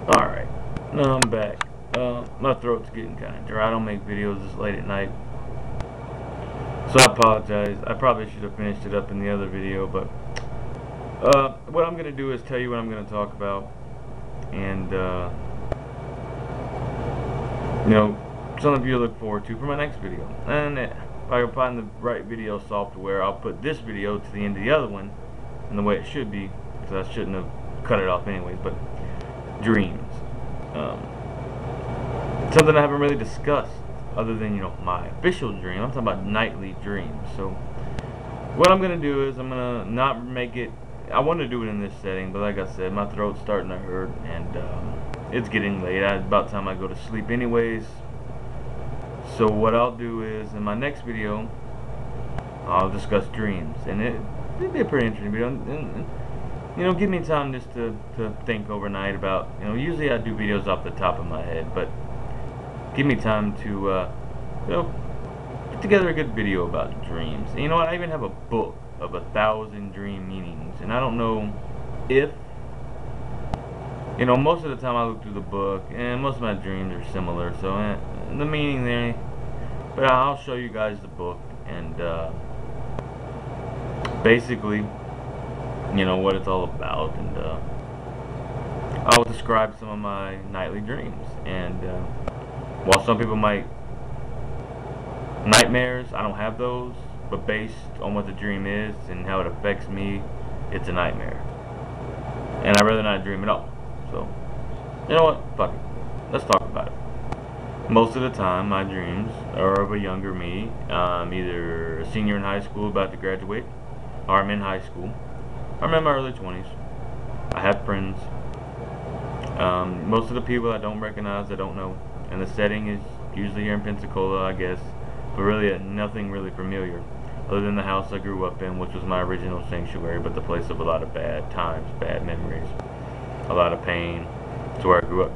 Alright, now I'm back. My throat's getting kind of dry. I don't make videos this late at night, so I apologize. I probably should have finished it up in the other video, but what I'm going to do is tell you what I'm going to talk about, and something for you to look forward to for my next video. And if I can find the right video software, I'll put this video to the end of the other one in the way it should be, because I shouldn't have cut it off anyways. But dreams, something I haven't really discussed other than my official dream. I'm talking about nightly dreams. So what I'm gonna do is I'm gonna not make it. I want to do it in this setting, but like I said, my throat's starting to hurt, and it's getting late. It's about time I go to sleep anyways. So what I'll do is, in my next video, I'll discuss dreams, and it'll be a pretty interesting video. And, give me time just to think overnight about, usually I do videos off the top of my head, but give me time to, put together a good video about dreams. And you know what, I even have a book of 1,000 dream meanings, and I don't know if, most of the time I look through the book, and most of my dreams are similar, so the meaning there, but I'll show you guys the book, and basically, what it's all about, and I'll describe some of my nightly dreams. And while some people might nightmares, I don't have those, but based on what the dream is and how it affects me, it's a nightmare, and I'd rather not dream at all. So you know what, fuck it, let's talk about it. Most of the time my dreams are of a younger me. I'm either a senior in high school about to graduate, or I'm in high school, or I'm in my early 20s. I have friends. Most of the people I don't recognize, I don't know, and the setting is usually here in Pensacola, I guess, but really nothing really familiar other than the house I grew up in, which was my original sanctuary, but the place of a lot of bad times, bad memories, a lot of pain. It's where I grew up.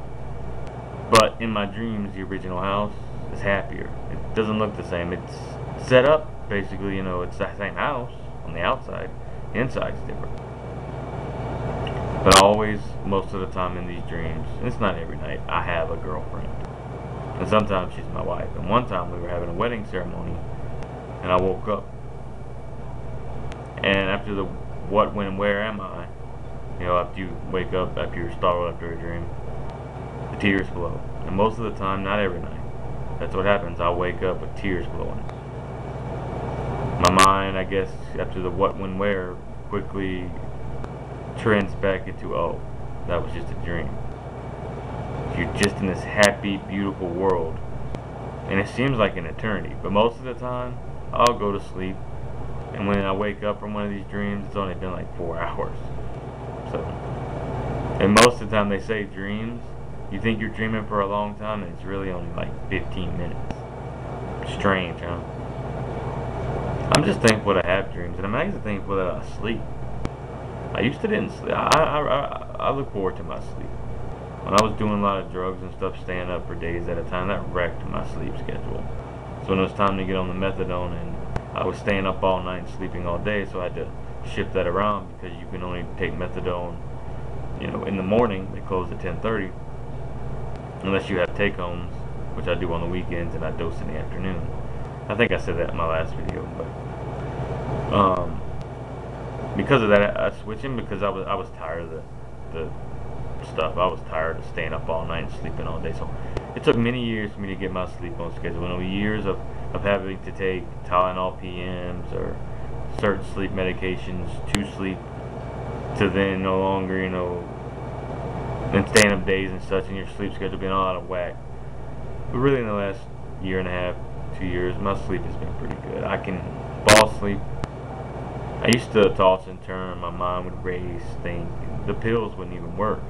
But in my dreams, the original house is happier. It doesn't look the same. It's set up basically, it's the same house on the outside. The inside's different. But always, most of the time in these dreams, and it's not every night, I have a girlfriend. And sometimes she's my wife. And one time we were having a wedding ceremony, and I woke up. And after the what, when, where am I, after you wake up, after you're startled after a dream, the tears flow. And most of the time, not every night, that's what happens. I'll wake up with tears flowing. My mind, I guess, after the what, when, where, quickly trends back into, oh, that was just a dream. You're just in this happy, beautiful world, and it seems like an eternity, but most of the time I'll go to sleep, and when I wake up from one of these dreams, it's only been like 4 hours. So, and most of the time they say dreams, you think you're dreaming for a long time, and it's really only like 15 minutes. Strange, huh? I'm just thankful to have dreams, and I'm actually thankful that I sleep. I used to didn't sleep. I look forward to my sleep. When I was doing a lot of drugs and stuff, staying up for days at a time, that wrecked my sleep schedule. So when it was time to get on the methadone, and I was staying up all night and sleeping all day, so I had to shift that around, because you can only take methadone, in the morning. They close at 10:30, unless you have take-homes, which I do on the weekends, and I dose in the afternoon. I think I said that in my last video, but because of that, I switched in, because I was tired of the stuff. I was tired of staying up all night and sleeping all day. So it took many years for me to get my sleep on schedule. Years of having to take Tylenol PMs or certain sleep medications to sleep, to then no longer, and staying up days and such, and your sleep schedule being all out of whack. But really, in the last year and a half, 2 years, my sleep has been pretty good. I can fall asleep. I used to toss and turn. My mind would race, think. The pills wouldn't even work.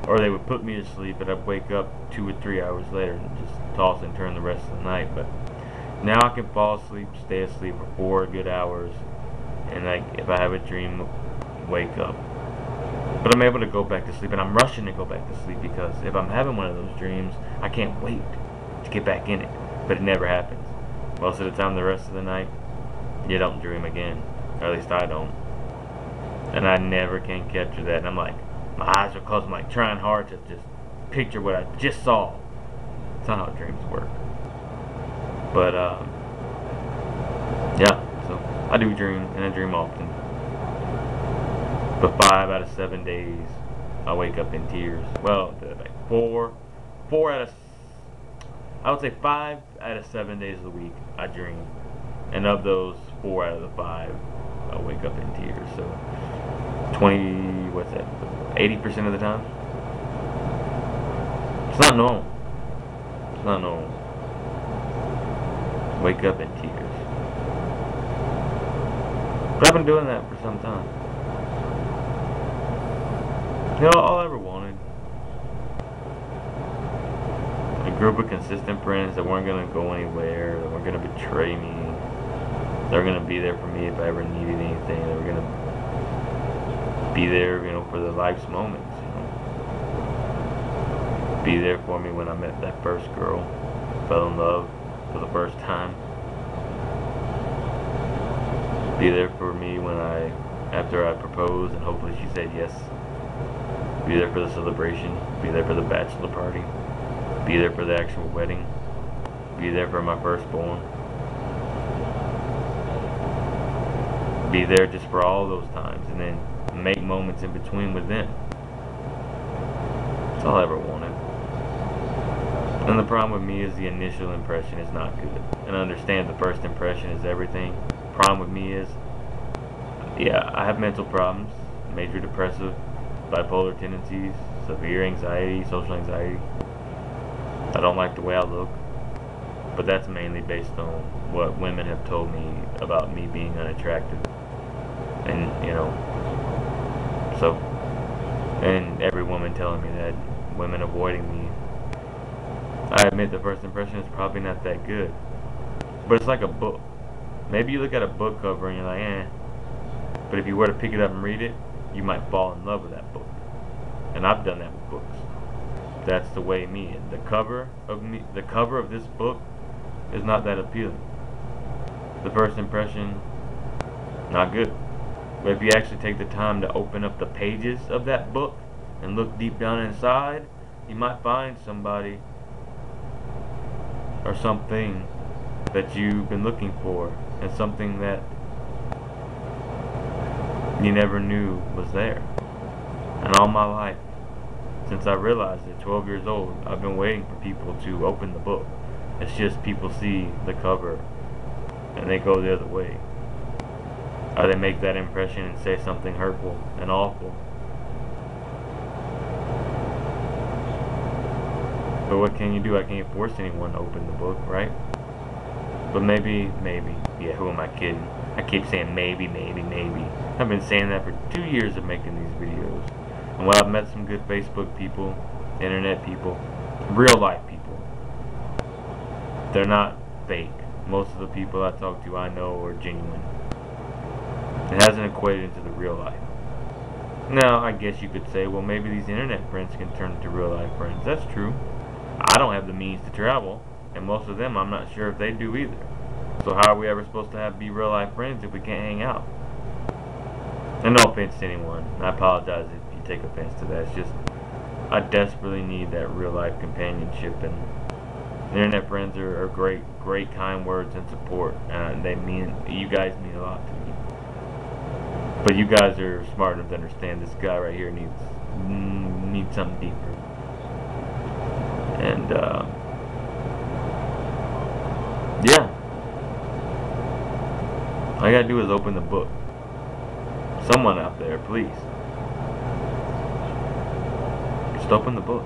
Or they would put me to sleep, but I'd wake up 2 or 3 hours later and just toss and turn the rest of the night. But now I can fall asleep, stay asleep for 4 good hours, and if I have a dream, wake up. But I'm able to go back to sleep, and I'm rushing to go back to sleep, because if I'm having one of those dreams, I can't wait to get back in it. But it never happens. Most of the time, the rest of the night, you don't dream again. Or at least I don't. And I never can capture that. And I'm like, my eyes are closed. I'm like trying hard to just picture what I just saw. That's not how dreams work. But yeah, so I do dream, and I dream often. But 5 out of 7 days, I wake up in tears. Well, like four out of, I would say 5 out of 7 days of the week, I dream. And of those, 4 out of the 5, I wake up in tears. So 80% of the time? It's not normal. It's not normal. Wake up in tears. But I've been doing that for some time. You know, all I ever wanted, a group of consistent friends that weren't going to go anywhere, that weren't going to betray me. They were going to be there for me if I ever needed anything. They were going to be there, you know, for the life's moments, you know. Be there for me when I met that first girl, fell in love for the first time. Be there for me when after I proposed and hopefully she said yes. Be there for the celebration. Be there for the bachelor party. Be there for the actual wedding. Be there for my firstborn. Be there just for all those times, and then make moments in between with them. That's all I ever wanted. And the problem with me is the initial impression is not good. And I understand the first impression is everything. Problem with me is, yeah, I have mental problems, major depressive, bipolar tendencies, severe anxiety, social anxiety. I don't like the way I look, but that's mainly based on what women have told me about me being unattractive. And, you know, so, and every woman telling me that, women avoiding me. I admit the first impression is probably not that good, but it's like a book. Maybe you look at a book cover and you're like, eh, but if you were to pick it up and read it, you might fall in love with that book. And I've done that with books. That's the way me. The cover of this book is not that appealing. The first impression, not good. But if you actually take the time to open up the pages of that book and look deep down inside, you might find somebody or something that you've been looking for, and something that you never knew was there. And all my life, since I realized it, 12 years old, I've been waiting for people to open the book. It's just people see the cover and they go the other way. Or they make that impression and say something hurtful and awful. But what can you do? I can't force anyone to open the book, right? But maybe, yeah, who am I kidding? I keep saying maybe. I've been saying that for 2 years of making these videos. And while I've met some good Facebook people, internet people, real life people, they're not fake. Most of the people I talk to I know are genuine. It hasn't equated into the real life. Now, I guess you could say, well, maybe these internet friends can turn into real life friends. That's true. I don't have the means to travel, and most of them I'm not sure if they do either. So how are we ever supposed to be real life friends if we can't hang out? And no offense to anyone. I apologize if you take offense to that. It's just, I desperately need that real life companionship, and internet friends are great kind words and support. You guys mean a lot to me. But you guys are smart enough to understand this guy right here needs something deeper. And yeah, all I gotta do is open the book. Someone out there, please, just open the book.